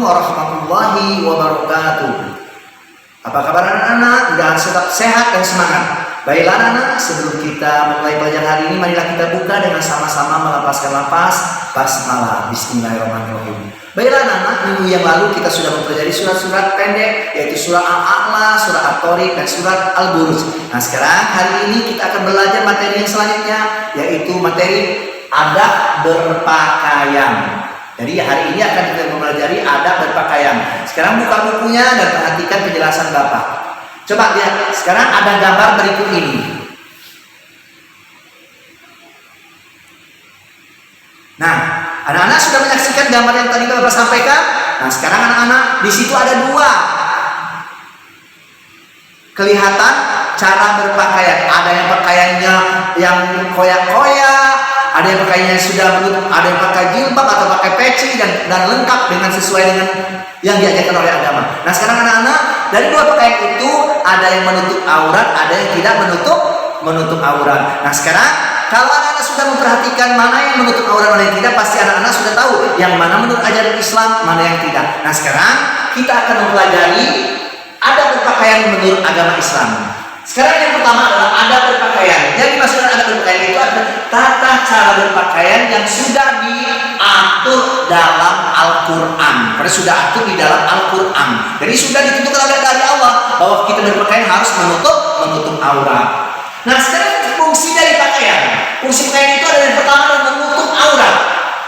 warahmatullahi wabarakatuh. Apa kabar anak-anak? Mudah-mudahan tetap sehat dan semangat. Baiklah anak-anak, sebelum kita mulai belajar hari ini, marilah kita buka dengan sama-sama melapaskan lapas basmalah. Bismillahirrahmanirrahim. Baiklah anak-anak, minggu yang lalu kita sudah mempelajari surat-surat pendek, yaitu surah Al-A'la, surah At-Thariq, dan surat Al-Buruj. Nah sekarang hari ini kita akan belajar materi yang selanjutnya, yaitu materi adab berpakaian. Jadi hari ini akan kita mempelajari adab berpakaian. Sekarang buka bukunya dan perhatikan penjelasan Bapak. Coba lihat, sekarang ada gambar berikut ini. Nah, anak-anak sudah menyaksikan gambar yang tadi Bapak sampaikan. Nah, sekarang anak-anak di situ ada dua. Kelihatan cara berpakaian. Ada yang pakaiannya yang koyak-koyak, ada yang pakaiannya sudah menutup, ada yang pakai jilbab atau pakai peci dan lengkap dengan sesuai dengan yang diajarkan oleh agama. Nah, sekarang anak-anak, dari dua pakaian itu ada yang menutup aurat, ada yang tidak menutup aurat. Nah, sekarang kalau anak-anak sudah memperhatikan mana yang menutup aurat, mana yang tidak, pasti anak-anak sudah tahu yang mana menurut ajaran Islam, mana yang tidak. Nah, sekarang kita akan mempelajari adab berpakaian menurut agama Islam. Sekarang yang pertama adalah adab berpakaian. Yang dimaksud adab berpakaian itu adalah tata cara berpakaian yang sudah diatur dalam Al-Quran. Karena sudah atur di dalam Al-Quran. Jadi sudah ditentukan oleh dari Allah bahwa kita berpakaian harus menutup aurat. Nah, sekarang fungsi dari pakaian. Fungsi pakaian itu adalah yang pertama adalah menutup aurat.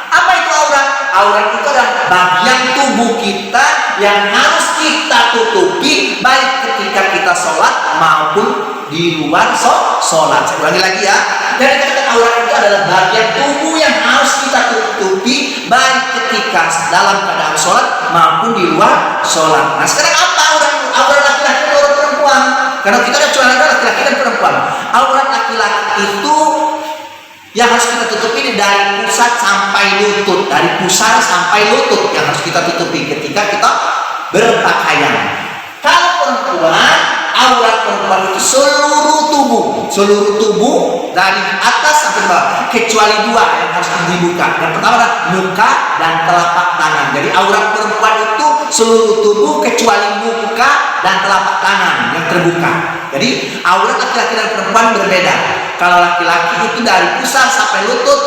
Apa itu aurat? Aurat itu adalah bagian tubuh kita yang harus kita tutupi baik ketika kita sholat maupun di luar sholat. Saya ulangi lagi ya. Jadi kata aurat itu adalah bagian tubuh yang harus kita tutupi baik ketika dalam keadaan sholat maupun di luar sholat. Nah sekarang apa aurat? Aurat laki-laki dan aurat perempuan. Karena kita ada cuma laki-laki dan perempuan. Aurat laki-laki itu yang harus kita tutupi dari pusat sampai lutut, dari pusar sampai lutut yang harus kita tutupi ketika kita berpakaian. Kalau perempuan, aurat perempuan itu seluruh tubuh dari atas sampai bawah, kecuali dua yang harus dibuka. Yang pertama adalah muka dan telapak tangan. Jadi aurat perempuan itu seluruh tubuh kecuali muka dan telapak tangan yang terbuka. Jadi aurat laki-laki dan perempuan berbeda. Kalau laki-laki itu dari pusar sampai lutut,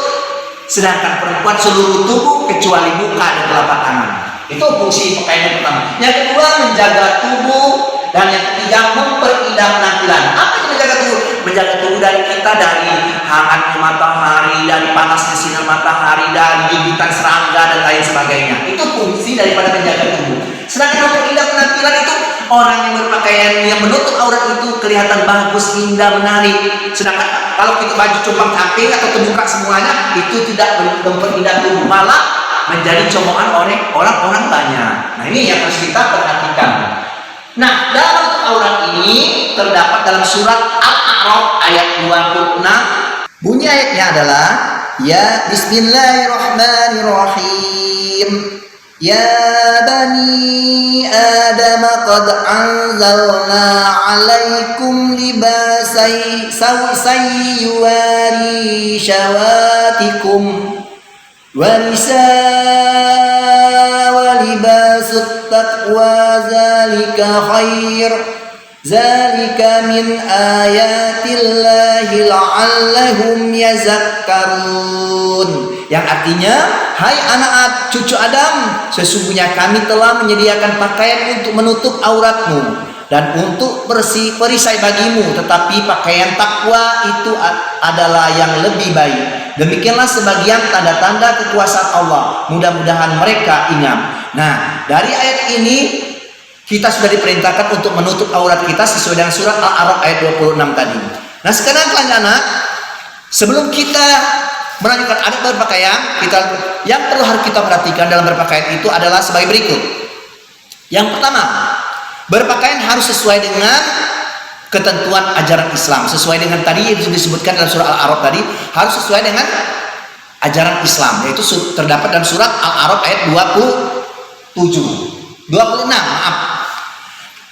sedangkan perempuan seluruh tubuh kecuali muka dan telapak tangan. Itu fungsi pakaian yang pertama. Yang kedua, menjaga tubuh, dan yang ketiga, memperindah penampilan. Apa itu menjaga tubuh? Menjaga tubuh dari kita dari hangatnya matahari, dari panasnya sinar matahari, dari gigitan serangga dan lain sebagainya. Itu fungsi daripada menjaga tubuh. Sedangkan memperindah penampilan itu orang yang berpakaian yang menutup aurat itu kelihatan bagus, indah, menarik. Sedangkan kalau kita baju compang camping atau terbuka semuanya, itu tidak memperindah tubuh, malah menjadi comokan oleh orang-orang banyak. Nah ini yang harus kita perhatikan. Nah dalam aurat ini terdapat dalam surat Al-A'raf ayat 26. Bunyi ayatnya adalah ya Bismillahirrahmanirrahim. Ya bani Adam qad anzalna alaikum libasai sawsai yuwari syawatikum wanisa walibasut taqwa zalika khair zalika min ayatillahi la'allahum yazakkarun. Yang artinya, hai anak cucu Adam, sesungguhnya kami telah menyediakan pakaian untuk menutup auratmu dan untuk perisai bagimu, tetapi pakaian takwa itu adalah yang lebih baik. Demikianlah sebagian tanda-tanda kekuasaan Allah. Mudah-mudahan mereka ingat. Nah, dari ayat ini kita sudah diperintahkan untuk menutup aurat kita sesuai dengan surat Al-A'raf ayat 26 tadi. Nah, sekarang anak-anak, sebelum kita melanjutkan adab berpakaian, yang perlu harus kita perhatikan dalam berpakaian itu adalah sebagai berikut. Yang pertama, berpakaian harus sesuai dengan ketentuan ajaran Islam, sesuai dengan tadi yang disebutkan dalam surah Al-A'raf tadi, harus sesuai dengan ajaran Islam, yaitu terdapat dalam surat Al-A'raf ayat 26.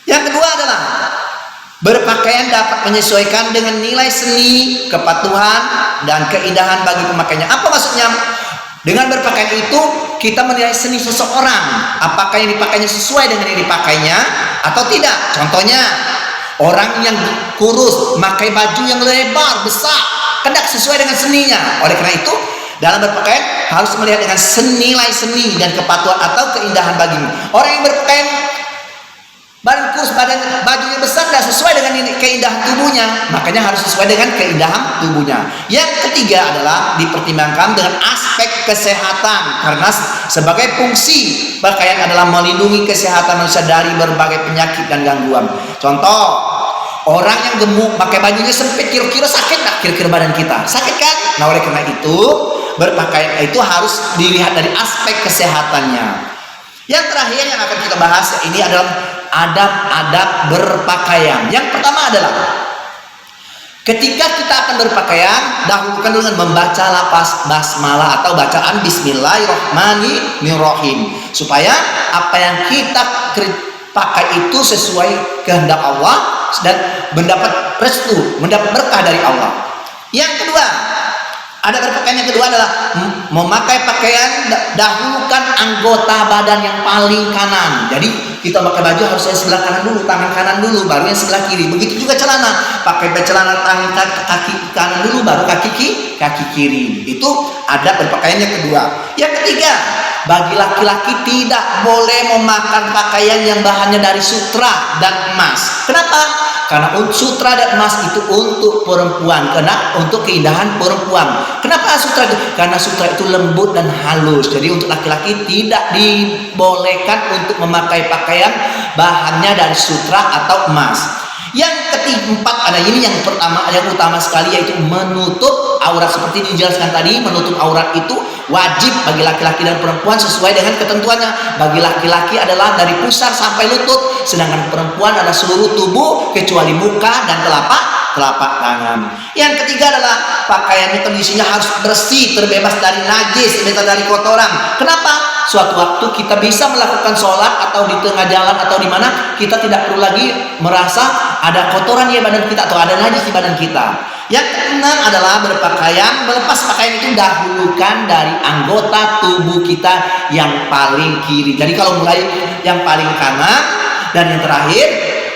Yang kedua adalah berpakaian dapat menyesuaikan dengan nilai seni, kepatuhan, dan keindahan bagi pemakainya. Apa maksudnya? Dengan berpakaian itu kita menilai seni seseorang, apakah yang dipakainya sesuai dengan yang dipakainya atau tidak. Contohnya, orang yang kurus memakai baju yang lebar, besar, tidak sesuai dengan seninya. Oleh karena itu, dalam berpakaian harus melihat dengan nilai seni dan kepatuhan atau keindahan bagimu. Orang yang berpakaian badan kurus, bajunya besar, tidak sesuai dengan keindahan tubuhnya, makanya harus sesuai dengan keindahan tubuhnya. Yang ketiga adalah dipertimbangkan dengan aspek kesehatan, karena sebagai fungsi pakaian adalah melindungi kesehatan manusia dari berbagai penyakit dan gangguan. Contoh, orang yang gemuk pakai bajunya sempit, kira-kira sakit tak kira-kira badan kita? Sakit kan? Nah, oleh karena itu berpakaian itu harus dilihat dari aspek kesehatannya. Yang terakhir yang akan kita bahas ini adalah adab-adab berpakaian. Yang pertama adalah ketika kita akan berpakaian, dahulukan dengan membaca lafaz basmalah atau bacaan Bismillahirrahmanirrahim, supaya apa yang kita pakai itu sesuai kehendak Allah dan mendapat restu, mendapat berkah dari Allah. Yang kedua, ada berpakaian yang kedua adalah memakai pakaian, dahulukan anggota badan yang paling kanan. Jadi kita pakai baju harus yang sebelah kanan dulu, tangan kanan dulu, baru yang sebelah kiri. Begitu juga celana, pakai celana tangan kaki kanan dulu, baru kaki kiri. Itu ada berpakaian yang kedua. Yang ketiga, bagi laki-laki tidak boleh memakan pakaian yang bahannya dari sutra dan emas. Kenapa? Karena sutra dan emas itu untuk perempuan, karena untuk keindahan perempuan. Kenapa sutra? Karena sutra itu lembut dan halus. Jadi untuk laki-laki tidak dibolehkan untuk memakai pakaian bahannya dari sutra atau emas. Yang keempat ada ini yang pertama, yang utama sekali, yaitu menutup aurat. Seperti dijelaskan tadi, menutup aurat itu wajib bagi laki-laki dan perempuan sesuai dengan ketentuannya. Bagi laki-laki adalah dari pusar sampai lutut, sedangkan perempuan adalah seluruh tubuh kecuali muka dan telapak tangan. Yang ketiga adalah pakaian kondisinya harus bersih, terbebas dari najis, terbebas dari kotoran. Kenapa? Suatu waktu kita bisa melakukan sholat atau di tengah jalan atau di mana, kita tidak perlu lagi merasa ada kotoran di badan kita atau ada najis di badan kita. Yang keenam adalah berpakaian, melepas pakaian itu dahulukan dari anggota tubuh kita yang paling kiri. Jadi kalau mulai yang paling kanan, dan yang terakhir,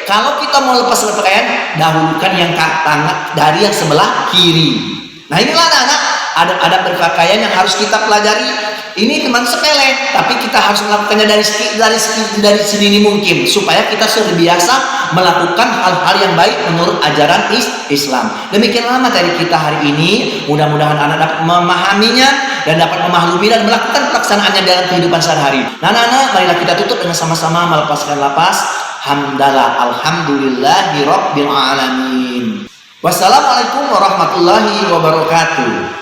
kalau kita mau lepas berpakaian, dahulukan yang tangan dari yang sebelah kiri. Nah, inilah anak-anak ada berpakaian yang harus kita pelajari. Ini teman sepele, tapi kita harus melakukannya dari sedini mungkin, supaya kita sudah biasa melakukan hal-hal yang baik menurut ajaran Islam. Demikianlah materi kita hari ini. Mudah-mudahan anak dapat memahaminya dan dapat memaklumi dan melakukan pelaksanaannya dalam kehidupan sehari-hari. Nah, anak, marilah kita tutup dengan sama-sama melepaskan lapas hamdalah alhamdulillahi rabbil alamin. Wassalamualaikum warahmatullahi wabarakatuh.